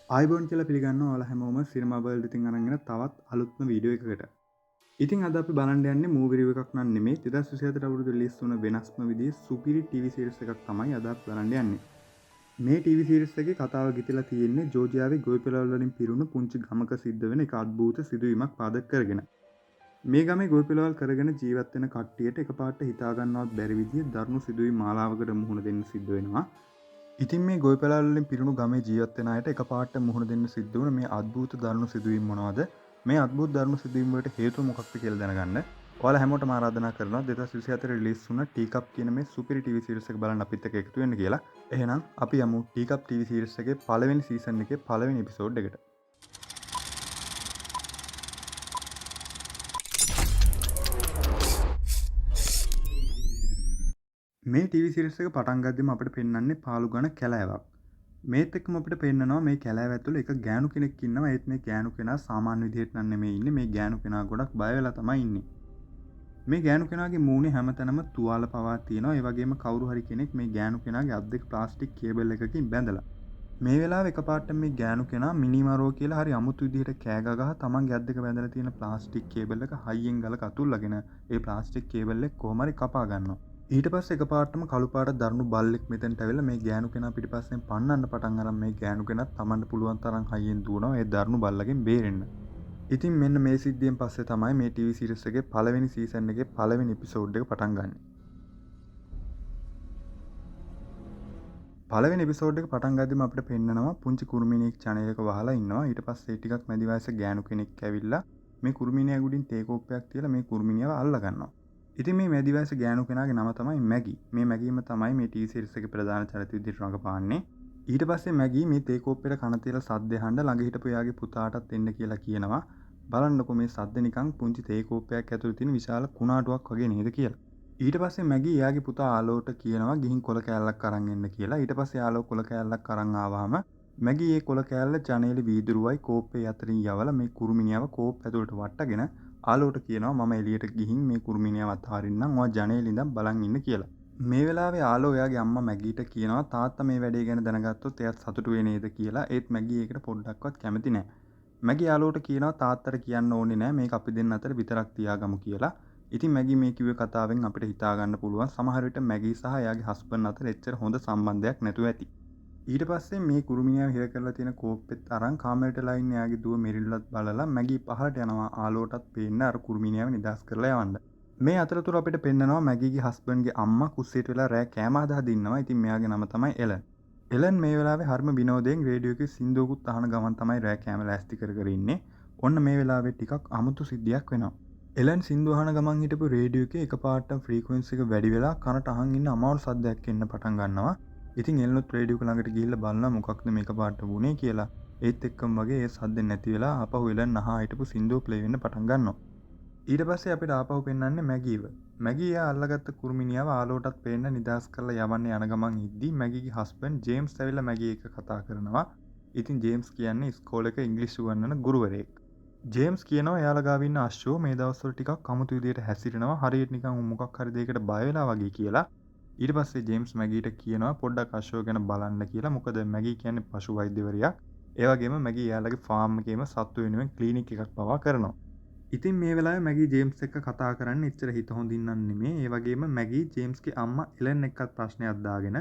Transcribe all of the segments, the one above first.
ආයිබෝන් කියලා පිළිගන්නවා ඔයාලා හැමෝම සිනමා වර්ල්ඩ් ඉතින් අරගෙන තවත් අලුත්ම වීඩියෝ එකකට. ඉතින් අද අපි බලන්න යන්නේ මූවි රිව්‍යු එකක් නන් නෙමෙයි 2024 අවුරුදු රිලීස් වුණ වෙනස්ම විදිහේ සුපිරි ටීවී සීරීස් එකක් තමයි අද අපි බලන්න යන්නේ. මේ ටීවී සීරීස් එකේ කතාව ගෙතිලා තියෙන්නේ ජෝර්ජියාවේ ගොවිපළවල් වලින් පිරුණු පුංචි ගමක සිද්ධ වෙන එක අద్භූත සිදුවීමක් පාදක කරගෙන. මේ ගමේ ගොවිපළවල් කරගෙන ජීවත් වෙන කට්ටියට එකපාරට හිතා ගන්නවත් බැරි විදිහේ දරුණු සිදුවීම් මාලාවකට මුහුණ දෙන්න සිද්ධ වෙනවා. ඉතින් මේ ගොවිපළවල් වලින් පිරුණු ගමේ ජීවත් වෙන අයට එකපාරට මුහුණ දෙන්න සිද්ධ වුණ මේ අద్භූත දරුණු සිදුවීම් මොනවද? මේ අద్භූත දරුණු සිදුවීම් වලට හේතුව මොකක්ද කියලා දැනගන්න ඔයාලා හැමෝටම ආරාධනා කරනවා 2024 රිලීස් වුණ ටී කප් කියන මේ සුපිරි ටීවී සීරීස් එක බලන්න අපිත් එක්ක එකතු වෙන්න කියලා. එහෙනම් අපි යමු ටී කප් ටීවී සීරීස් එකේ පළවෙනි සීසන් එකේ පළවෙනි එපිසෝඩ් එකට. මේ ටීවී සීරීස් එක පටන් ගද්දිම අපිට පෙන්වන්නේ පාළුගණ කැලෑවක්. මේත් එක්කම අපිට පෙන්නනවා මේ කැලෑව ඇතුළේ එක ගෑනු කෙනෙක් ඉන්නවා. ඒත් මේ ගෑනු කෙනා සාමාන්‍ය විදිහට නම් නෙමෙයි ඉන්නේ. මේ ගෑනු කෙනා ගොඩක් බය වෙලා තමයි ඉන්නේ. මේ ගෑනු කෙනාගේ මූණේ හැමතැනම තුවාල පවා තියෙනවා. ඒ වගේම කවුරු හරි කෙනෙක් මේ ගෑනු කෙනාගේ අත් දෙක ප්ලාස්ටික් කේබල් එකකින් බැඳලා. මේ වෙලාවේ එකපාරට මේ ගෑනු කෙනා මිනිමරෝ කියලා හරි අමුතු විදිහට කෑ ගගහ තමන්ගේ අත් දෙක බැඳලා තියෙන ප්ලාස්ටික් කේබල් එක හයියෙන් ගලක අතුල්ලාගෙන ඒ ප්ලාස්ටික් කේබල් එක කොහොම හරි කපා ගන්නවා. ඊට පස්සේ එකපාරටම කළු පාට දරුණු බල්ලෙක් මෙතෙන්ට ඇවිල්ලා මේ ගෑනු කෙනා පිටිපස්සෙන් පන්නන්න පටන් අරන් මේ ගෑනු කෙනත් Tamanට පුළුවන් තරම් හයියෙන් දුවනවා ඒ දරුණු බල්ලගෙන් බේරෙන්න. ඉතින් මෙන්න මේ සිද්ධියෙන් පස්සේ තමයි මේ ටීවී සීරීස් එකේ පළවෙනි සීසන් එකේ පළවෙනි එපිසෝඩ් එක පටන් ගන්නේ. පළවෙනි එපිසෝඩ් එක පටන් ගද්දිම අපිට පෙන්නනවා පුංචි කුරුමිනියෙක් චැනල් එක වහලා ඉන්නවා. ඊට පස්සේ ටිකක් මැදි වයස ගෑනු කෙනෙක් ඇවිල්ලා මේ කුරුමිනියා උඩින් තේ කෝප්පයක් තියලා මේ කුරුමිනියව අල්ල ගන්නවා. ඉතින් මේ මැදි වයස ගෑනු කෙනාගේ නම තමයි මැගි. මේ මැගිම තමයි මේ ටීවී සීරීස් එකේ ප්‍රධාන චරිත විදිහට රඟපාන්නේ. ඊට පස්සේ මැගි මේ තේ කෝප්පෙට කන තියලා සද්ද අහන්න ළඟ හිටපු එයාගේ පුතාටත් එන්න කියලා කියනවා. බලන්නකො මේ සද්ද නිකන් පුංචි තේ කෝප්පයක් ඇතුළේ තියෙන විශාල කුණාටුවක් වගේ නේද කියලා. ඊට පස්සේ මැගි එයාගේ පුතා ආලෝට කියනවා ගිහින් කොල කෑල්ලක් අරන් එන්න කියලා. ඊට පස්සේ ආලෝ කොල කෑල්ලක් අරන් ආවම මැගි ඒ කොල කෑල්ල ජනේලේ වීදුරුවයි කෝප්පේ අතරින් යවලා මේ කුරුමිනියව කෝප් ඇතුළට වට්ටගෙන ආලෝට කියනවා මම එළියට ගිහින් මේ කුරුමිනියව අතහරින්නම් ඔයා ජනේලෙ ඉඳන් බලන් ඉන්න කියලා. මේ වෙලාවේ ආලෝ එයාගේ අම්මා මැගීට කියනවා තාත්තා මේ වැඩේ ගැන දැනගත්තොත් එයාත් සතුටු වෙන්නේ නේද කියලා. ඒත් මැගී ඒකට පොඩ්ඩක්වත් කැමති නැහැ. මැගී ආලෝට කියනවා තාත්තට කියන්න ඕනේ නැහැ මේක අපි දෙන්න අතර විතරක් තියාගමු කියලා. ඉතින් මැගී මේ කිව්ව කතාවෙන් අපිට හිතා ගන්න පුළුවන් සමහර විට මැගී සහ එයාගේ හස්බන්ඩ් අතර එච්චර හොඳ සම්බන්ධයක් නැතුව ඇති. ඊට පස්සේ මේ කුරුමිනියව හිර කරලා තියෙන කෝප්පෙත් අරන් කාමරේටලා ඉන්න එයාගේ දුව මෙරිල්ලත් බලලා මැගී පහලට යනවා ආලෝටත් පේන්න අර කුරුමිනියව නිදාස් කරලා යවන්න. මේ අතරතුර අපිට පෙන්නනවා මැගීගේ හස්බන්ඩ්ගේ අම්මා කුස්සියට වෙලා රෑ කෑම හදා දින්නවා. ඉතින් මෙයාගේ නම තමයි එලන්. එලන් මේ වෙලාවේ හරිම විනෝදයෙන් රේඩියෝ එකේ සින්දුවකුත් අහන ගමන් තමයි රෑ කෑම ලෑස්ති කර කර ඉන්නේ. ඔන්න මේ වෙලාවේ ටිකක් අමුතු සිද්ධියක් වෙනවා. එලන් සින්දු අහන ගමන් හිටපු රේඩියෝ එකේ එකපාරට ෆ්‍රීකවෙන්සි එක වැඩි වෙලා කනට අහන් ඉන්න අමාරු සද්දයක් එන්න පටන් ගන්නවා. ඉතින් එල්ලොත් රේඩියෝ එක ළඟට ගිහිල්ලා බලනවා මොකක්ද මේක පාට වුනේ කියලා. ඒත් එක්කම වගේ ඒ සද්ද නැති වෙලා ආපහු එලන් අහා හිටපු සින්දුව ප්ලේ වෙන්න පටන් ගන්නවා. ඊට පස්සේ අපිට ආපහු පෙන්වන්නේ මැගීව. මැගී එයා අල්ලගත්ත කුරුමිනියව ආලෝටත් පේන්න නිදාස් කරලා යවන්න යන ගමන් ඉද්දි මැගීගේ හස්බන්ඩ් ජේම්ස් ඇවිල්ලා මැගී එක්ක කතා කරනවා. ඉතින් ජේම්ස් කියන්නේ ඉස්කෝලේ එක ඉංග්‍රීසි උගන්වන ගුරුවරයෙක්. ජේම්ස් කියනවා එයාලා ගාව ඉන්න අශ්වෝ මේ දවස්වල ටිකක් අමුතු විදියට හැසිරෙනවා හරියට නිකන් මොකක් හරි දෙයකට බය වෙලා වගේ කියලා. ඊට පස්සේ ජේම්ස් මැගීට කියනවා පොඩ්ඩක් අශ්වය ගැන බලන්න කියලා. මොකද මැගී කියන්නේ පශු වෛද්‍යවරියක්. ඒ වගේම මැගී එයාලගේ ෆාම් එකේම සත්තු වෙනුවෙන් ක්ලිනික් එකක් පවා කරනවා. ඉතින් මේ වෙලාවේ මැගී ජේම්ස් එක්ක කතා කරන්න එච්චර හිත හොඳින් නම් නෙමෙයි. ඒ වගේම මැගී ජේම්ස්ගේ අම්මා එලන් එක්කත් ප්‍රශ්නයක් දාගෙන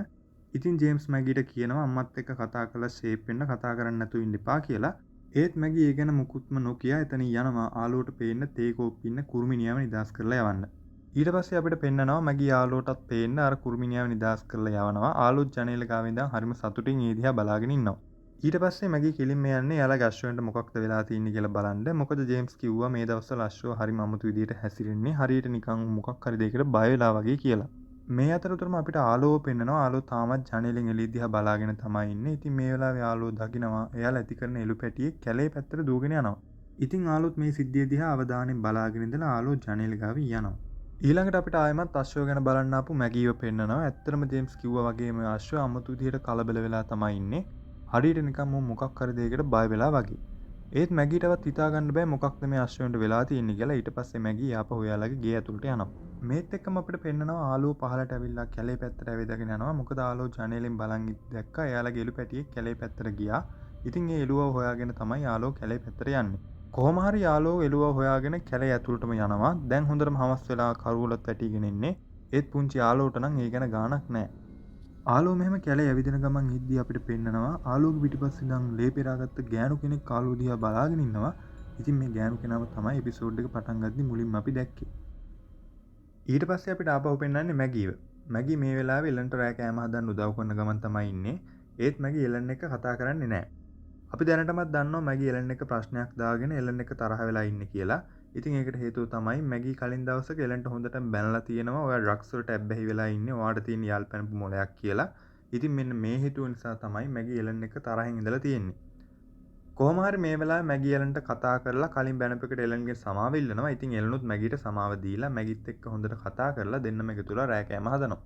ඉතින් ජේම්ස් මැගීට කියනවා අම්මත් එක්ක කතා කරලා ෂේප් වෙන්න කතා කරන්න නැතුව ඉන්න එපා කියලා. ඒත් මැගී ඒ ගැන මුකුත්ම නොකිය එතනින් යනවා ආලෝට පේන්න තේ කෝප්පේ ඉන්න කුරුමිනියව නිදාස් කරලා යවන්න. ඊට පස්සේ අපිට පෙන්නනවා මැගී ආලෝටත් පේන්න අර කුරුමිනියව නිදාස් කරලා යවනවා. ආලෝත් ජනේල ගාව ඉඳන් හරිම සතුටින් ඒ දිහා බලාගෙන ඉන්නවා. ඊට පස්සේ මැගී කිලින්ම යන්නේ එයාලගේ අශ්වයන්ට මොකක්ද වෙලා තියෙන්නේ කියලා බලන්න. මොකද ජේම්ස් කිව්වා මේ දවස්වල අශ්වෝ හරිම අමුතු විදිහට හැසිරෙන්නේ හරියට නිකන් මොකක් හරි දෙයකට බය වෙලා වගේ කියලා. මේ අතරතුරම අපිට ආලෝව පෙන්නනවා. ආලෝ තාමත් ජනේලෙන් එළිය දිහා බලාගෙන තමයි ඉන්නේ. ඉතින් මේ වෙලාවේ ආලෝ දකිනවා එයාලා ඇති කරන එළු පැටියෙක් කැලේ පැත්තට දුවගෙන යනවා. ඉතින් ආලෝත් මේ සිද්ධිය දිහා අවධානයෙන් බලාගෙන ඉඳලා ආලෝ ජනේල ගාව යනවා. ඊළඟට අපිට ආයෙමත් අශ්වය ගැන බලන්න ආපු මැගීව පෙන්නනවා. ඇත්තටම ජේම්ස් කිව්වා වගේම අශ්වය අමුතු විදිහට කලබල වෙලා තමයි ඉන්නේ. හරියට නිකන් මොකක් හරි දෙයකට බය වෙලා වගේ. ඒත් මැගීටවත් හිතා ගන්න බෑ මොකක්ද මේ අශ්වයන්ට වෙලා තියෙන්නේ කියලා. ඊට පස්සේ මැගී ආපහු එයාලගේ ගේ ඇතුළට යනවා. මේත් එක්කම අපිට පෙන්නනවා ආලෝ පහලට ඇවිල්ලා කැලේ පැත්තට ඇවිදගෙන යනවා. මොකද ආලෝ ජනේලෙන් බලන් දැක්කා එයාලගේ එළු පැටියෙක් කැලේ පැත්තට ගියා. ඉතින් ඒ එළුවව හොයාගෙන තමයි යාළුවෝ කැලේ පැත්තට යන්නේ. කොහොම හරි යාළුවෝ එළුවව හොයාගෙන කැලේ ඇතුළටම යනවා. දැන් හොඳටම හවස් වෙලා කරුවලත් වැටිගෙන ඉන්නේ. ඒත් පුංචි යාළුවට නම් ඒ ගැන ගාණක් නැහැ. ආලෝ මෙහෙම කැලේ ඇවිදින ගමන් හිද්දී අපිට පෙන්නනවා ආලෝගේ පිටිපස්සේ ඉඳන් ලේ පෙරාගත්ත ගෑනු කෙනෙක් ආලෝ දිහා බලාගෙන ඉන්නවා. ඉතින් මේ ගෑනු කෙනාව තමයි එපිසෝඩ් එක පටන් ගද්දි මුලින්ම අපි දැක්කේ. ඊට පස්සේ අපිට ආපහු පෙන්නන්නේ මැගීව. මැගී මේ වෙලාවේ එලන්ට රෑ කෑම හදන්න උදව් කරන ගමන් තමයි ඉන්නේ. ඒත් මැගී එලන් එක්ක කතා කරන්නේ නැහැ. අපි දැනටමත් දන්නවා මැගී එලන් එක්ක ප්‍රශ්නයක් දාගෙන එලන් එක්ක තරහ වෙලා ඉන්නේ කියලා. ඉතින් ඒකට හේතුව තමයි මැගී කලින් දවසක එලන්ට හොඳට බැනලා තියෙනවා. ඔයා ඩ්‍රග්ස් වලට ඇබ්බැහි වෙලා ඉන්නේ. ඔයාට තියෙන යාල් පැනපු මොලයක් කියලා. ඉතින් මෙන්න මේ හේතුව නිසා තමයි මැගී එලන් එක්ක තරහින් ඉඳලා තියෙන්නේ. කොහොම හරි මේ වෙලාවේ මැගී එලන්ට කතා කරලා කලින් බැනපෙකට එලන්ගේ සමාව ඉල්ලනවා. ඉතින් එලනුත් මැගීට සමාව දීලා මැගීත් එක්ක හොඳට කතා කරලා දෙන්නම එකතුලා රෑ කෑම හදනවා.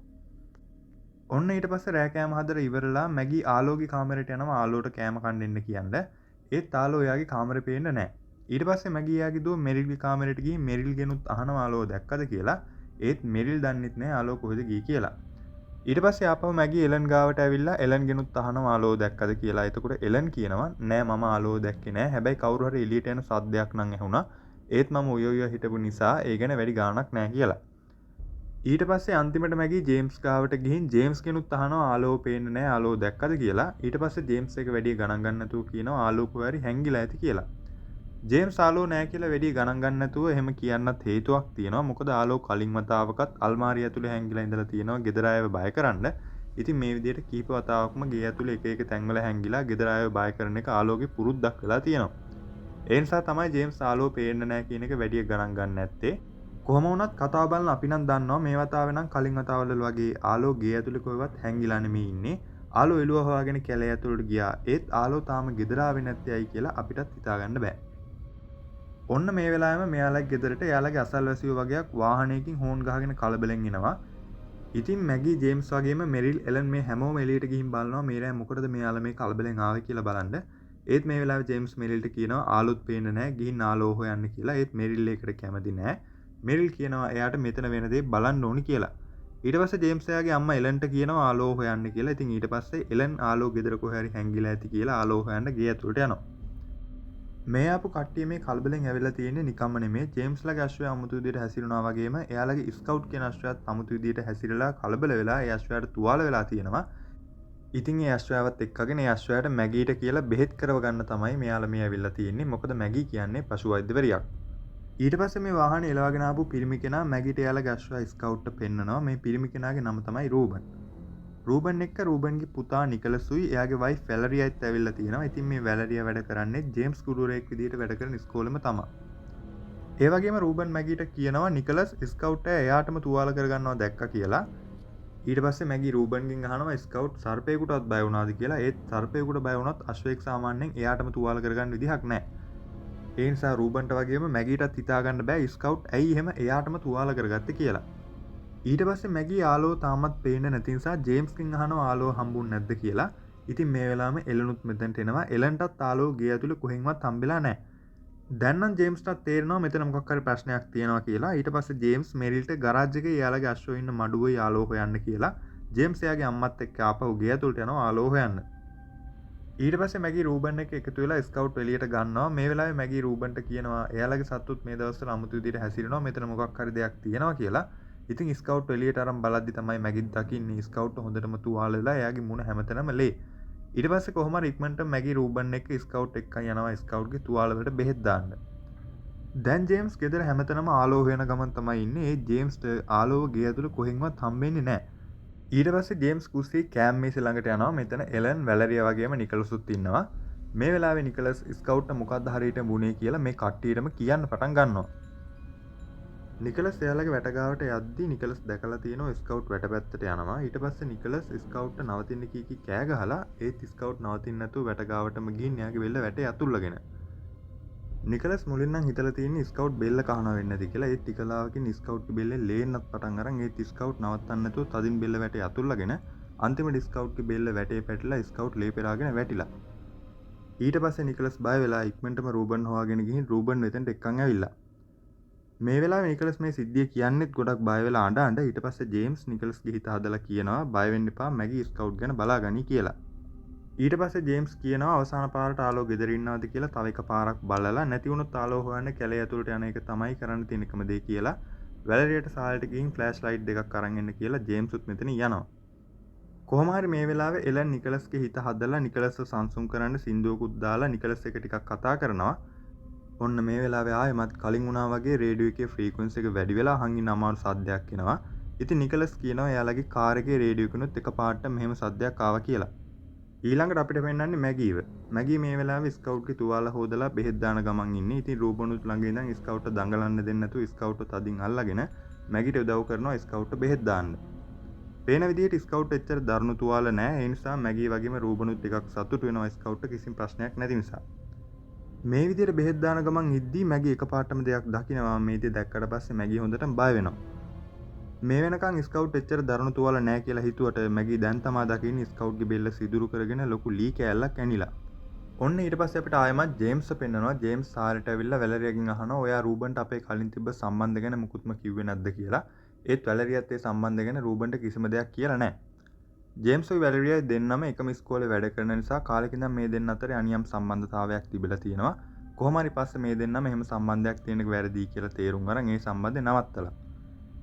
ඔන්න ඊට පස්සේ රෑ කෑම හදලා ඉවරලා මැගී ආලෝගේ කාමරයට යනවා ආලෝට කෑම කන්න එන්න කියන්න. ඒත් ආලෝ එයාගේ කාමරේ පේන්නේ නැහැ. ඊට පස්සේ මැගී එයාගේ දුව මෙරිල්ගේ කාමරයට ගිහින් මෙරිල්ගෙනුත් අහනවා ආලෝ දැක්කද කියලා. ඒත් මෙරිල් දන්නෙත් නැහැ ආලෝ කොහෙද ගියේ කියලා. ඊට පස්සේ ආපහු මැගී එලන් ගාවට ඇවිල්ලා එලන්ගෙනුත් අහනවා ආලෝ දැක්කද කියලා. එතකොට එලන් කියනවා නෑ මම ආලෝ දැක්කේ නෑ. හැබැයි කවුරු හරි එළියට එන සද්දයක් නම් ඇහුණා. ඒත් මම උයෝ හිටපු නිසා ඒ ගැන වැඩි ගාණක් නෑ කියලා. ඊට පස්සේ අන්තිමට මැගී ජේම්ස් ගාවට ගිහින් ජේම්ස් කෙනුත් අහනවා ආලෝ පේන්නේ නෑ ආලෝ දැක්කද කියලා. ඊට පස්සේ ජේම්ස් එක වැඩි ගණන් ගන්න නැතුව කියනවා ආලෝ කොහරි හැංගිලා ඇති කියලා. ජේම්ස් ආලෝ නෑ කියලා වැඩි ගණන් ගන්න නැතුව එහෙම කියන්නත් හේතුවක් තියෙනවා. මොකද ආලෝ කලින් වතාවකත් අල්මාරිය ඇතුලේ හැංගිලා ඉඳලා තියෙනවා ගෙදර අයව බය කරන්න. ඉතින් මේ විදිහට කීප වතාවක්ම ගේ ඇතුලේ එක එක තැන්වල හැංගිලා ගෙදර අයව බය කරන එක ආලෝගේ පුරුද්දක් වෙලා තියෙනවා. ඒ නිසා තමයි ජේම්ස් ආලෝ පේන්නේ නෑ කියන එක වැඩි ගණන් ගන්න නැත්තේ. කොහොම වුණත් කතාව බලන අපි නම් දන්නවා මේ වතාවේ නම් කලින් වතාවවල වගේ ආලෝ ගේ ඇතුලේ කොහෙවත් හැංගිලා නෙමෙයි ඉන්නේ. ආලෝ එළුව හොයාගෙන කැලේ ඇතුළට ගියා. ඒත් ආලෝ තාම ගෙදර ආවේ නැත්තේ ඇයි කියලා අපිටත් හිතා ගන්න බෑ. ඔන්න මේ වෙලාවෙම මෙයාලගේ ගෙදරට එයාලගේ අසල්වැසියෝ වගේක් වාහනයකින් හෝන් ගහගෙන කලබලෙන් එනවා. ඉතින් මැගී ජේම්ස් වගේම මෙරිල් එලන් මේ හැමෝම එළියට ගිහින් බලනවා මේ රෑ මොකටද මෙයාලා මේ කලබලෙන් ආවේ කියලා බලන්න. ඒත් මේ වෙලාවේ ජේම්ස් මෙරිල්ට කියනවා ආලොත් පේන්නේ නැහැ ගිහින් ආලෝ හොයන්න කියලා. ඒත් මෙරිල් ඒකට කැමති නැහැ. මෙරිල් කියනවා එයාට මෙතන වෙන දේ බලන්න ඕනි කියලා. ඊට පස්සේ ජේම්ස් එයාගේ අම්මා එලන්ට කියනවා ආලෝ හොයන්න කියලා. ඉතින් ඊට පස්සේ එලන් ආලෝ ගෙදර කොහේ හරි හැංගිලා ඇති කියලා ආලෝ හොයන්න ගේ ඇතුළට යනවා. මේ ආපු කට්ටිය මේ කලබලෙන් ඇවිල්ලා තියෙන්නේ නිකම්ම නෙමෙයි. ජේම්ස්ලාගේ අශ්වයා අමුතු විදියට හැසිරුණා වගේම එයාලගේ ස්කවුට් කියන අශ්වයාත් අමුතු විදියට හැසිරලා කලබල වෙලා ඒ අශ්වයාට තුවාල වෙලා තියෙනවා. ඉතින් ඒ අශ්වයාවත් එක්කගෙන ඒ අශ්වයාට මැගීට කියලා බෙහෙත් කරව ගන්න තමයි මෙයාලා මේ ඇවිල්ලා තියෙන්නේ. මොකද මැගී කියන්නේ පශු වෛද්‍යවරියක්. ඊට පස්සේ මේ වාහනේ එලවගෙන ආපු පිරිමි කෙනා මැගීට එයාලගේ අශ්වයා ස්කවුට්ට පෙන්නනවා. මේ පිරිමි කෙනාගේ නම තමයි රූබන්. රූබන් එක්ක රූබන්ගේ පුතා නිකලසුයි එයාගේ වයිෆ් වැලරියත් ඇවිල්ලා තියෙනවා. ඉතින් මේ වැලරියා වැඩ කරන්නේ ජේම්ස් ගුරුවරයෙක් විදිහට වැඩ කරන ඉස්කෝලෙම තමයි. ඒ වගේම රූබන් මැගීට කියනවා නිකලස් ස්කවුට් එක එයාටම තුවාල කරගන්නවා දැක්කා කියලා. ඊට පස්සේ මැගී රූබන්ගෙන් අහනවා ස්කවුට් සර්පයෙකුටවත් බය වුණාද කියලා. ඒත් සර්පයෙකුට බය වුණොත් අශ්වයෙක් සාමාන්‍යයෙන් එයාටම තුවාල කරගන්න විදිහක් නැහැ. ඒ නිසා රූබන්ට වගේම මැගීටත් හිතා ගන්න බෑ ස්කවුට් ඇයි එහෙම එයාටම තුවාල කරගත්තේ කියලා. ඊට පස්සේ මැගී ආලෝ තාමත් පේන්නේ නැති නිසා ජේම්ස්ගෙන් අහනවා ආලෝ හම්බුන්නේ නැද්ද කියලා. ඉතින් මේ වෙලාවෙම එලනුත් මෙතනට එනවා. එලන්ටත් ආලෝ ගේ ඇතුලේ කොහෙන්වත් හම්බෙලා නැහැ. දැන් නම් ජේම්ස්ටත් තේරෙනවා මෙතන මොකක් හරි ප්‍රශ්නයක් තියෙනවා කියලා. ඊට පස්සේ ජේම්ස් මෙරිල්ට ගරාජ් එකේ එයාලගේ අශ්වෝ ඉන්න මඩුවේ ආලෝ හොයන්න කියලා. ජේම්ස් එයාගේ අම්මත් එක්ක ආපහු ගේ ඇතුලට යනවා ආලෝ හොයන්න. ඊට පස්සේ මැගී රූබන් එක්ක එකතු වෙලා ස්කවුට් එළියට ගන්නවා. මේ වෙලාවේ මැගී රූබන්ට කියනවා එයාලගේ සතුත් මේ දවස්වල අමුතු විදිහට හැසිරෙනවා. මෙතන මොකක් හරි දෙයක් තියෙනවා කියලා. ඉතින් ස්කවුට් එළියට අරන් බලද්දි තමයි මැගී දකින්නේ ස්කවුට් හොඳටම තුවාල වෙලා එයාගේ මුණ හැමතැනම ලේ. ඊට පස්සේ කොහොම හරි ඉක්මනට මැගී රූබන් එක්ක ස්කවුට් එක්ක යනවා ස්කවුට්ගේ තුවාල වලට බෙහෙත් දාන්න. දැන් ජේම්ස් ගෙදර හැමතැනම ආලෝ වෙන ගමන් තමයි ඉන්නේ. ඒ ජේම්ස්ට ආලෝව ගේ ඇතුළේ කොහෙන්වත් හම්බෙන්නේ නැහැ. ඊට පස්සේ ජේම්ස් කුස්සියේ කෑම් මේසෙ ළඟට යනවා. මෙතන එලන් වැලරියා වගේම නිකලසුත් ඉන්නවා. මේ වෙලාවේ නිකලස් ස්කවුට්ට මොකද්ද හරියට වුනේ කියලා මේ කට්ටියටම කියන්න පටන් ගන්නවා. නිකලස් එයාලගේ වැටගාවට යද්දි නිකලස් දැකලා තියෙනවා ස්කවුට් වැටපැත්තට යනවා. ඊට පස්සේ නිකලස් ස්කවුට්ට නවතින්න කී කෑ ගහලා ඒත් ස්කවුට් නවතින්න නැතුව වැටගාවටම ගිහින් එයාගේ බෙල්ල වැටේ අතුල්ලගෙන. නිකලස් මුලින් නම් හිතලා තියෙන්නේ ස්කවුට් බෙල්ල කහනවා වෙන්නේ නැති කියලා. ඒත් ටිකලාවකින් ස්කවුට්ගේ බෙල්ලේ ලේන්නත් පටන් අරන් ඒත් ස්කවුට් නවත්තන්න නැතුව තදින් බෙල්ල වැටේ අතුල්ලගෙන අන්තිමට ස්කවුට්ගේ බෙල්ල වැටේ පැටලලා ස්කවුට් ලේ පෙරාගෙන වැටිලා. ඊට පස්සේ නිකලස් බය වෙලා ඉක්මනටම රූබන් හොයාගෙන ගිහින් රූබන් වෙතෙන්ට එක්කන් ඇවිල්ලා. මේ වෙලාවේ නිකලස් මේ සිද්ධිය කියන්නෙත් ගොඩක් බය වෙලා අඬ ඊට පස්සේ ජේම්ස් නිකලස්ගේ හිත හදලා කියනවා බය වෙන්න එපා මැගී ස්කවුට් ගැන බලාගනි කියලා. ඊට පස්සේ ජේම්ස් කියනවා අවසාන පාරට ආලෝ ගෙදර ඉන්නවද කියලා තව එක පාරක් බලලා නැති වුණොත් ආලෝ හොයන්න කැලේ ඇතුළට යන එක තමයි කරන්න තියෙන එකම දේ කියලා වැලරියට සාල්ට ගිහින් ෆ්ලෑෂ් ලයිට් දෙකක් අරන් එන්න කියලා ජේම්ස්ුත් මෙතන යනවා. කොහොම හරි මේ වෙලාවේ එලන් නිකලස්ගේ හිත හදලා නිකලස්ව සංසුන් කරන්න සින්දුවකුත් දාලා නිකලස් එක ටිකක් කතා කරනවා. ඔන්න මේ වෙලාවේ ආයෙමත් කලින් වුණා වගේ රේඩියෝ එකේ ෆ්‍රීකවන්සි එක වැඩි වෙලා අහන් අමාරු සද්දයක් එනවා. ඉතින් නිකලස් කියනවා එයාලගේ කාර් එකේ රේඩියෝ එකනොත් එකපාරට මෙහෙම සද්දයක් ආවා කියලා. ඊළඟට අපිට පෙන්වන්නේ මැගීව. මැගී මේ වෙලාවේ ස්කවුට්ගේ තුවාල හොදලා බෙහෙත් දාන ගමන් ඉන්නේ. ඉතින් රූබනුත් ළඟ ඉඳන් ස්කවුට්ට දඟලන්න දෙන්නේ නැතුව ස්කවුට්ට තදින් අල්ලගෙන මැගීට උදව් කරනවා ස්කවුට්ට බෙහෙත් දාන්න. පේන විදිහට ස්කවුට් එච්චර දරුණු තුවාල නැහැ. ඒ නිසා මැගී වගේම රූබනුත් ටිකක් සතුටු වෙනවා ස්කවුට්ට කිසිම ප්‍රශ්නයක් නැති නිසා. මේ විදිහට බෙහෙත් දාන ගමන් ඉද්දී මැගී එකපාරටම දෙයක් දකිනවා. මේ දේ දැක්කට පස්සේ මැගී හොඳටම බය වෙනවා. මේ වෙනකන් ස්කවුට් එච්චර දරුණු තුවාල නැහැ කියලා හිතුවට මැගී දැන් තමා දකින්නේ ස්කවුට්ගේ බෙල්ල සිදුරු කරගෙන ලොකු ලී කෑල්ලක් ඇනිලා. ඔන්න ඊට පස්සේ අපිට ආයෙමත් ජේම්ස් පෙන්නනවා. ජේම්ස් සාරට ඇවිල්ලා වැලරියාගෙන් අහනවා ඔයා රූබන්ට අපේ කලින් තිබ්බ සම්බන්ධ ගැන මුකුත්ම කිව්වේ නැද්ද කියලා. ඒත් වැලරියාත් ඒ සම්බන්ධ ගැන රූබන්ට කිසිම දෙයක් කියලා නැහැ. ජේම්ස් ඔය වැලරියායි දෙන්නම එකම ඉස්කෝලේ වැඩ කරන නිසා කාලෙක ඉඳන් මේ දෙන්න අතරේ අනියම් සම්බන්ධතාවයක් තිබිලා තියෙනවා. කොහොම හරි පස්සේ මේ දෙන්නම එහෙම සම්බන්ධයක් තියෙන එක වැරදි කියලා තේරුම් අරන් ඒ සම්බන්ධය නවත්තලා.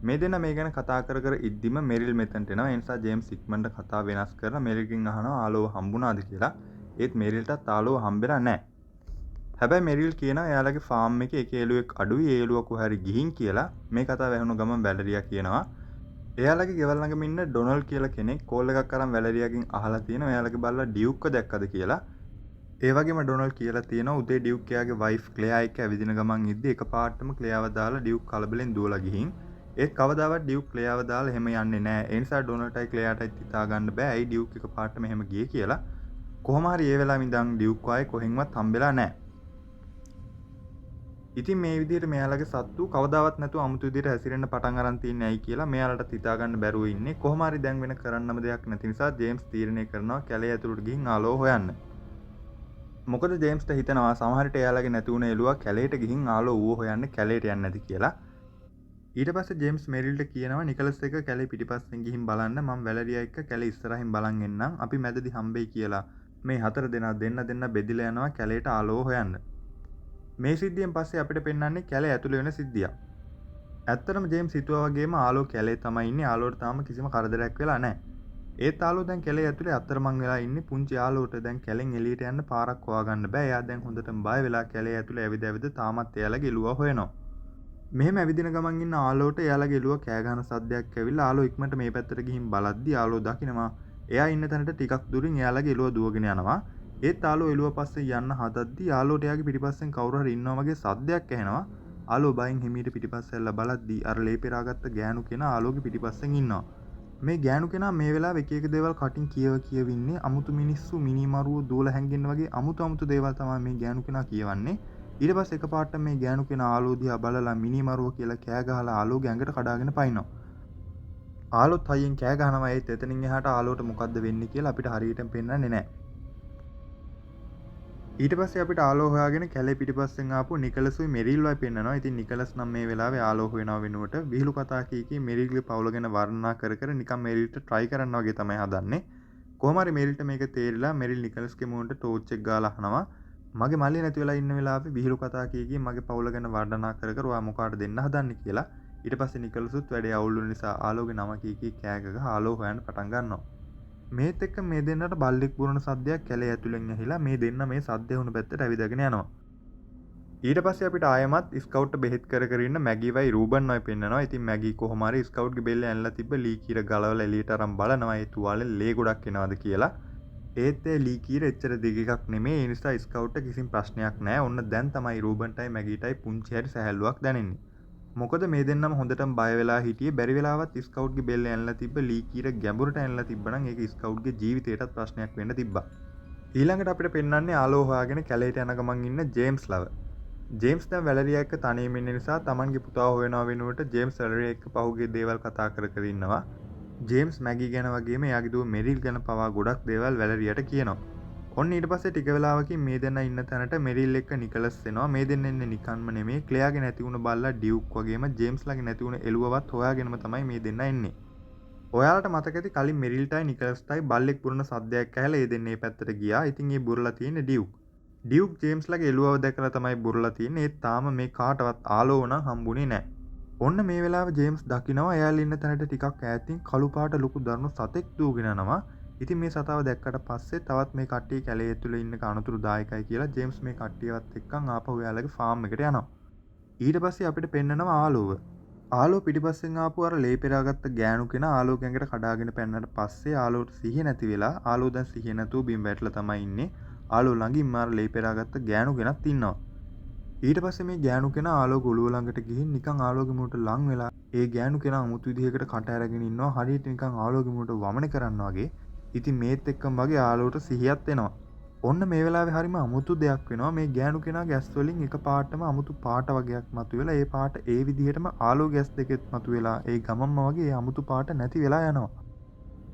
මේ දෙන්න මේ ගැන කතා කර කර ඉද්දිම මෙරිල් මෙතනට එනවා. ඒ නිසා ජේම්ස් ඉක්මනට කතා වෙනස් කරලා මෙරිල්ගෙන් අහනවා ආලෝව හම්බුණාද කියලා. ඒත් මෙරිල්ටත් ආලෝව හම්බෙලා නැහැ. හැබැයි මෙරිල් කියනවා එයාලගේ ෆාම් එකේ එක එළුවෙක් අඩුයි ඒ එළුව කොහරි ගිහින් කියලා. මේ කතාව ඇහුණු ගමන් වැලරියා කියනවා එයාලගේ ගෙවල් ළඟම ඉන්න ඩොනල්ඩ් කියලා කෙනෙක් කෝල් එකක් අරන් වැලරියාගෙන් අහලා තියෙනවා එයාලගේ බල්ලා ඩියුක්ව දැක්කද කියලා. ඒ වගේම ඩොනල්ඩ් කියලා තියෙනවා උදේ ඩියුක් එයාගේ වයිෆ් ක්ලෙයා එක්ක ඇවිදින ගමන් ඉද්දි එකපාරටම ක්ලෙයාව දාලා ඩියුක් කලබලෙන් දුවලා ගිහින් ඒත් කවදාවත් ඩියුක් ක්ලෙයාව දාලා එහෙම යන්නේ නැහැ. ඒ නිසා ඩොනල්ඩ්ටයි ක්ලෙයාටයි හිතා ගන්න බෑ ඇයි ඩියුක් එකපාරටම එහෙම ගියේ කියලා. කොහොම හරි ඒ වෙලාවෙ ඉඳන් ඩියුක් ආයේ කොහෙන්වත් හම්බෙලා නැහැ. ඉතින් මේ විදිහට මෙයාලගේ සත්තු කවදාවත් නැතුව අමුතු විදිහට හැසිරෙන්න පටන් අරන් තියන්නේ ඇයි කියලා මෙයාලට හිතා ගන්න බැරුව ඉන්නේ. කොහොම හරි දැන් වෙන කරන්නම දෙයක් නැති නිසා ජේම්ස් තීරණය කරනවා කැලේ ඇතුළට ගිහින් ආලෝ හොයන්න. මොකද ජේම්ස්ට හිතනවා සමහර විට එයාලගේ නැති වුණ එළුවා කැලේට ගිහින් ආලෝ ඌව හොයන්න කැලේට යන්නේ නැති කියලා. ඊට පස්සේ ජේම්ස් මෙරිල්ට කියනවා නිකලස් එක කැලේ පිටිපස්සෙන් ගිහින් බලන්න මම වැලරියා එක්ක කැලේ ඉස්සරහින් බලන් එන්නම් අපි මැදදී හම්බෙයි කියලා. මේ හතර දෙනා දෙන්න බෙදිලා යනවා කැලේට ආලෝ හොයන්න. මේ සිද්ධියෙන් පස්සේ අපිට පෙන්වන්නේ කැලේ ඇතුළේ වෙන සිද්ධියක්. ඇත්තටම ජේම්ස් හිතුවා වගේම ආලෝ කැලේ තමයි ඉන්නේ. ආලෝට තාම කිසිම කරදරයක් වෙලා නැහැ. ඒත් ආලෝ දැන් කැලේ ඇතුළේ අතරමං වෙලා ඉන්නේ. පුංචි ආලෝට දැන් කැලෙන් එළියට යන්න පාරක් හොයාගන්න බෑ. එයා දැන් හොඳටම බය වෙලා කැලේ ඇතුළේ ඇවිද තාමත් එයාලගේ එළුවා හොයනවා. මෙහෙම ඇවිදින ගමන් ඉන්න ආලෝට එයාලගේ එළුවා කෑ ගහන සද්දයක් ඇවිල්ලා ආලෝ ඉක්මනට මේ පැත්තට ගිහින් බලද්දි ආලෝ දකිනවා එයා ඉන්න තැනට ටිකක් දුරින් එයාලගේ එළුවා දුවගෙන යනවා. ඒත් ආලෝ එළුව පස්සේ යන්න හදද්දි ආලෝට එයාගේ පිටිපස්සෙන් කවුරු හරි ඉන්නවා වගේ සද්දයක් ඇහෙනවා. ආලෝ බයෙන් හිමීට පිටිපස්ස ඇල්ල බලද්දි අර ලේ පෙරාගත්ත ගෑනු කෙනා ආලෝගේ පිටිපස්සෙන් ඉන්නවා. මේ ගෑනු කෙනා මේ වෙලාවේ එක එක දේවල් කටින් කියවින්නේ අමුතු මිනිස්සු මිනිමරුව දෝල හැංගෙන්න වගේ අමුතු දේවල් තමයි මේ ගෑනු කෙනා කියවන්නේ. ඊට පස්සේ එකපාරට මේ ගෑනු කෙනා ආලෝ දිහා බලලා මිනිමරුව කියලා කෑ ගහලා ආලෝගේ ඇඟට කඩාගෙන පයින්නවා. ආලෝත් හයියෙන් කෑ ගහනවා. ඒත් එතනින් එහාට ආලෝට මොකද්ද වෙන්නේ කියලා අපිට හරියටම පෙන්වන්නේ නැහැ. ඊට පස්සේ අපිට ආලෝ හොයාගෙන කැලේ පිටිපස්සෙන් ආපු නිකලස්ුයි මෙරිල්වයි පෙන්නනවා. ඉතින් නිකලස් නම් මේ වෙලාවේ ආලෝ හොයනව වෙනුවට විහිළු කතා කී මෙරිල්ගේ පවුල ගැන වර්ණනා කර නිකන් මෙරිල්ට try කරන්න වගේ තමයි හදන්නේ. කොහොම හරි මෙරිල්ට මේක තේරිලා මෙරිල් නිකලස්ගේ මුහුණට ටෝච් එක ගාලා අහනවා. මගේ මල්ලි නැති වෙලා ඉන්න වෙලාවේ විහිළු කතා කී මගේ පවුල ගැන වර්ණනා කර ඔයා මොකාට දෙන්න හදන්නේ කියලා. ඊට පස්සේ නිකලසුත් වැඩේ අවුල් වෙන නිසා ආලෝගේ නම කී කෑ ගහ ආලෝ හොයන්න පටන් ගන්නවා. මේත් එක්ක මේ දෙන්නට බල්ලෙක් බුරන සද්දයක් කැලේ ඇතුලෙන් ඇහිලා මේ දෙන්න මේ සද්දේ වුණ පැත්තට ඇවිදගෙන යනවා. ඊට පස්සේ අපිට ආයෙමත් ස්කවුට් බෙහෙත් කර ඉන්න මැගීවයි රූබන්වයි පෙන්නනවා. ඉතින් මැගී කොහොම හරි ස්කවුට්ගේ බෙල්ල ඇනලා තිබ්බ ලී කීර ගලවලා එළියට අරන් බලනවා ඒ තුවාලේ ලේ ගොඩක් එනවාද කියලා. ඒත් ඒ ලී කීර එච්චර දිග එකක් නෙමෙයි. ඒ නිසා ස්කවුට්ට කිසිම ප්‍රශ්නයක් නැහැ. ඔන්න දැන් තමයි රූබන්ටයි මැගීටයි පුංචි හැරි සැහැල්ලුවක් දැනෙන්නේ. මොකද මේ දෙන්නම හොඳටම බය වෙලා හිටියේ. බැරි වෙලාවත් ස්කවුට්ගේ බෙල්ල ඇනලා තිබ්බ ලී කීර ගැඹුරට ඇනලා තිබ්බනම් ඒක ස්කවුට්ගේ ජීවිතේටත් ප්‍රශ්නයක් වෙන්න තිබ්බා. ඊළඟට අපිට පෙන්වන්නේ ආලෝ හොයාගෙන කැලේට යන ගමන් ඉන්න ජේම්ස් ලව. ජේම්ස් දැන් වැලරියා එක්ක තනියම ඉන්න නිසා තමන්ගේ පුතා හොයනවා වෙනුවට ජේම්ස් වැලරියා එක්ක පහුගිය දේවල් කතා කර ඉන්නවා. ජේම්ස් මැගී ගැන වගේම එයාගේ දුව මෙරිල් ගැන පවා ගොඩක් දේවල් වැලරියාට කියනවා. ඔන්න ඊට පස්සේ ටික වෙලාවකින් මේ දෙන්න ඉන්න තැනට මෙරිල් එක්ක නිකලස් එනවා. මේ දෙන්න එන්නේ නිකන්ම නෙමෙයි. ක්ලෙයාගේ නැති වුණ බල්ලා ඩියුක් වගේම ජේම්ස්ලාගේ නැති වුණ එළුවවත් හොයාගෙනම තමයි මේ දෙන්න එන්නේ. ඔයාලට මතක ඇති කලින් මෙරිල්ටයි නිකලස්ටයි බල්ලෙක් පුරන සද්දයක් ඇහලා ඒ දෙන්නේ පැත්තට ගියා. ඉතින් ඒ බුරලා තියෙන්නේ ඩියුක්. ඩියුක් ජේම්ස්ලාගේ එළුවව දැකලා තමයි බුරලා තියෙන්නේ. ඒත් තාම මේ කාටවත් ආලෝව නම් හම්බුනේ නැහැ. ඔන්න මේ වෙලාවේ ජේම්ස් දකිනවා එයාලා ඉන්න තැනට ටිකක් ඈතින් කළු පාට ලොකු දරුණු සතෙක් දූගෙන යනවා. ඉතින් මේ සතාව දැක්කට පස්සේ තවත් මේ කට්ටිය කැලේ ඇතුලේ ඉන්න අනතුරුදායකයි කියලා ජේම්ස් මේ කට්ටියවත් එක්කන් ආපහු එයාලගේ ෆාම් එකට යනවා. ඊට පස්සේ අපිට පෙන්නනවා ආලෝව. ආලෝ පිටිපස්සෙන් ආපු අර ලේ පෙරාගත්ත ගෑනු කෙනා ආලෝ ගැඟට කඩාගෙන පැන්නට පස්සේ ආලෝට සිහිය නැති වෙලා ආලෝ දැන් සිහිය නැතුව බිම් වැටලා තමයි ඉන්නේ. ආලෝ ළඟින් මාර ලේ පෙරාගත්ත ගෑනු කෙනත් ඉන්නවා. ඊට පස්සේ මේ ගෑනු කෙනා ආලෝ ගොළුව ළඟට ගිහින් නිකන් ආලෝගේ මුවට ලං වෙලා ඒ ගෑනු කෙනා අමුතු විදිහකට කට ඇරගෙන ඉන්නවා. හරියට නිකන් ආලෝගේ මුවට වමන කරනවා වගේ. ඉතින් මේත් එක්කම වගේ ආලෝට සිහියත් එනවා. ඔන්න මේ වෙලාවේ හරිම අමුතු දෙයක් වෙනවා. මේ ගෑනු කෙනාගේ ඇස් වලින් එක පාටම අමුතු පාට වගේක් මතුවෙලා ඒ පාට ඒ විදිහටම ආලෝගේ ඇස් දෙකෙත් මතුවෙලා ඒ ගමම්ම වගේ ඒ අමුතු පාට නැති වෙලා යනවා.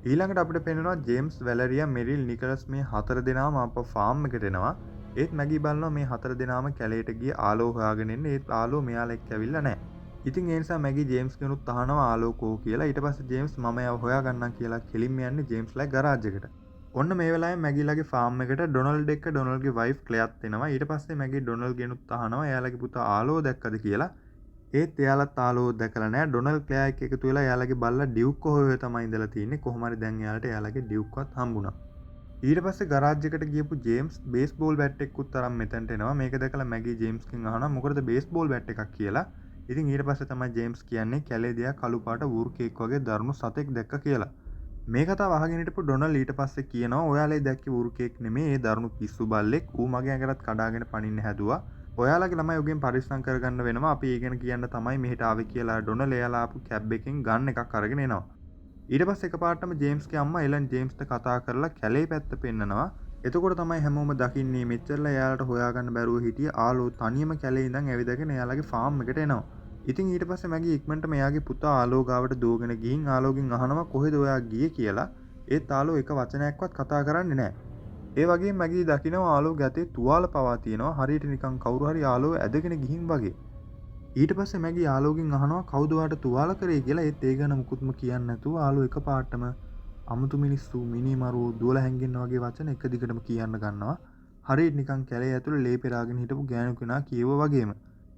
ඊළඟට අපිට පේනවා ජේම්ස්, වැලරියා, මෙරිල්, නිකලස් මේ හතර දෙනාම අප ෆාම් එකට එනවා. ඒත් මැගී බලනවා මේ හතර දෙනාම කැලේට ගිය ආලෝ හොයාගෙන එන්නේ. ඒත් ආලෝ මෙයාලා එක්ක ඇවිල්ලා නැහැ. ඉතින් ඒ නිසා මැගී ජේම්ස් කෙනුත් අහනවා ආලෝ කෝ කියලා. ඊට පස්සේ ජේම්ස් මම එයාව හොයාගන්නම් කියලා කෙලින්ම යන්නේ ජේම්ස්ලා ගරාජ් එකට. ඔන්න මේ වෙලාවේ මැගීලාගේ ෆාම් එකට ඩොනල්ඩ් එක්ක ඩොනල්ඩ්ගේ වයිෆ් ක්ලෙයත් එනවා. ඊට පස්සේ මැගී ඩොනල්ඩ් ගෙනුත් අහනවා එයාලගේ පුතා ආලෝ දැක්කද කියලා. ඒත් එයාලත් ආලෝ දැකලා නැහැ. ඩොනල්ඩ් ක්ලෙයා එක්ක එකතු වෙලා එයාලගේ බල්ලා ඩියුක් හොය තමයි ඉඳලා තියෙන්නේ. කොහොම හරි දැන් එයාලට එයාලගේ ඩියුක්වත් හම්බුණා. ඊට පස්සේ ගරාජ් එකට ගියපු ජේම්ස් බේස්බෝල් බැට් එකකුත් අරන් මෙතනට එනවා. මේක දැකලා මැගී ජේම්ස්ගෙන් අහනවා මොකටද බේස්බෝල් බැට් එකක් කියලා. ඉතින් ඊට පස්සේ තමයි ජේම්ස් කියන්නේ කැලේ දිහා කළු පාට වූර්කෙක් වගේ දරුණු සතෙක් දැක්ක කියලා. මේ කතාව අහගෙන හිටපු ඩොනල්ඩ් ඊට පස්සේ කියනවා ඔයාලා දැක්කේ වූර්කෙක් නෙමෙයි ඒ දරුණු පිස්සු බල්ලෙක්. ඌ මගේ ඇඟටත් කඩාගෙන පනින්න හැදුවා. ඔයාලගේ ළමයි උගෙන් පරිස්සම් කරගන්න වෙනවා. අපි ඒ ගැන කියන්න තමයි මෙහෙට ආවේ කියලා ඩොනල්ඩ් එයාලා ආපු කැබ් එකෙන් ගන් එකක් අරගෙන එනවා. ඊට පස්සේ එකපාරටම ජේම්ස්ගේ අම්මා එලන් ජේම්ස්ට කතා කරලා කැලේ පැත්ත පෙන්නනවා. එතකොට තමයි හැමෝම දකින්නේ මෙච්චරලා එයාලට හොයාගන්න බැරුව හිටිය ආලෝ තනියම කැලේ ඉඳන් ඇවිදගෙන එයාලගේ ෆාම් එකට එනවා. ඉතින් ඊට පස්සේ මැගී ඉක්මනට මෙයාගේ පුතා ආලෝ ගාවට දුවගෙන ගිහින් ආලෝගෙන් අහනවා කොහෙද ඔයා ගියේ කියලා. ඒත් ආලෝ එක වචනයක්වත් කතා කරන්නේ නැහැ. ඒ වගේම මැගී දකිනවා ආලෝ ගැතේ තුවාල පවා තියෙනවා. හරියට නිකන් කවුරු හරි ආලෝ ඇදගෙන ගිහින් වගේ. ඊට පස්සේ මැගී ආලෝගෙන් අහනවා කවුද ඔයාට තුවාල කරේ කියලා. ඒත් ඒ ගැන මුකුත්ම කියන්නේ නැතුව ආලෝ එකපාරටම අමුතු මිනිස්සු මිනිමරුවෝ දුවලා හැංගෙන්න වගේ වචන එක දිගටම කියන්න ගන්නවා. හරියට නිකන් කැලේ ඇතුලේ ලේ පෙරාගෙන හිටපු ගෑනු කෙනා කියව වගේම.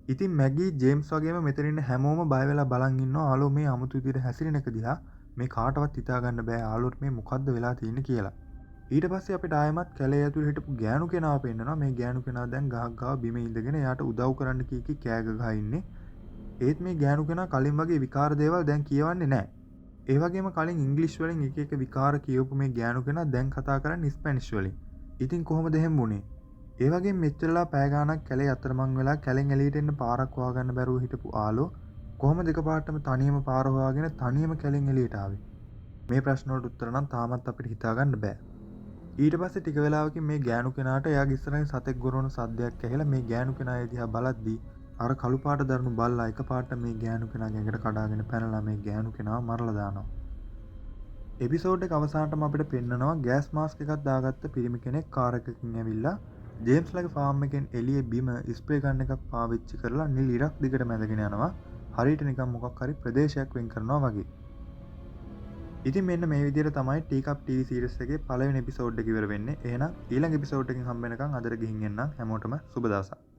ඉතින් මැගී ජේම්ස් වගේම මෙතන ඉන්න හැමෝම බය වෙලා බලන් ඉන්නවා ආලෝ මේ අමුතු විදිහට හැසිරෙන එක දිහා. මේ කාටවත් හිතා ගන්න බෑ ආලෝට මේ මොකද්ද වෙලා තියෙන්නේ කියලා. ඊට පස්සේ අපිට ආයෙමත් කැලේ ඇතුලේ හිටපු ගෑනු කෙනාව පෙන්නනවා. මේ ගෑනු කෙනා දැන් ගහක් ගාව බිම ඉඳගෙන එයාට උදව් කරන්න කී කෑ ගහ ඉන්නේ. ඒත් මේ ගෑනු කෙනා කලින් වගේ විකාර දේවල් දැන් කියවන්නේ නැහැ. ඒ වගේම කලින් ඉංග්‍රීසි වලින් එක එක විකාර කියවපු මේ ගෑනු කෙනා දැන් කතා කරන්නේ ස්පැනිෂ් වලින්. ඉතින් කොහොමද එහෙම වුනේ? ඒ වගේ මෙච්චරලා පැය ගාණක් කැලේ අතරමං වෙලා කැලෙන් එළියට එන්න පාරක් හොයාගන්න බැරුව හිටපු ආලෝ කොහොමද එකපාරටම තනියම පාර හොයාගෙන තනියම කැලෙන් එළියට ආවේ? මේ ප්‍රශ්න වලට උත්තර නම් තාමත් අපිට හිතා ගන්න බෑ. ඊට පස්සේ ටික වෙලාවකින් මේ ගෑනු කෙනාට එයාගේ ඉස්සරහින් සතෙක් ගොරවන සද්දයක් ඇහිලා මේ ගෑනු කෙනා ඒ දිහා බලද්දී අර කළු පාට දරුණු බල්ලා එකපාරට මේ ගෑනු කෙනාගේ ඇඟට කඩාගෙන පැනලා මේ ගෑනු කෙනාව මරලා දානවා. එපිසෝඩ් එක අවසානටම අපිට පෙන්නනවා ගෑස් මාස්ක් එකක් දාගත්ත පිරිමි කෙනෙක් කාර් එකකින් ඇවිල්ලා ජේම්ස්ලාගේ ෆාම් එකෙන් එළියේ බිම ස්ප්‍රේ ගන් එකක් පාවිච්චි කරලා නිල් ඉරක් දිගට මැදගෙන යනවා. හරියට නිකන් මොකක් හරි ප්‍රදේශයක් වෙන් කරනවා වගේ. ඉතින් මෙන්න මේ විදිහට තමයි ටීකප් TV සීරීස් එකේ පළවෙනි එපිසෝඩ් එක ඉවර වෙන්නේ. එහෙනම් ඊළඟ එපිසෝඩ් එකකින් හම්බ වෙනකන් අදට ගිහින් එන්න හැමෝටම සුබ දවසක්.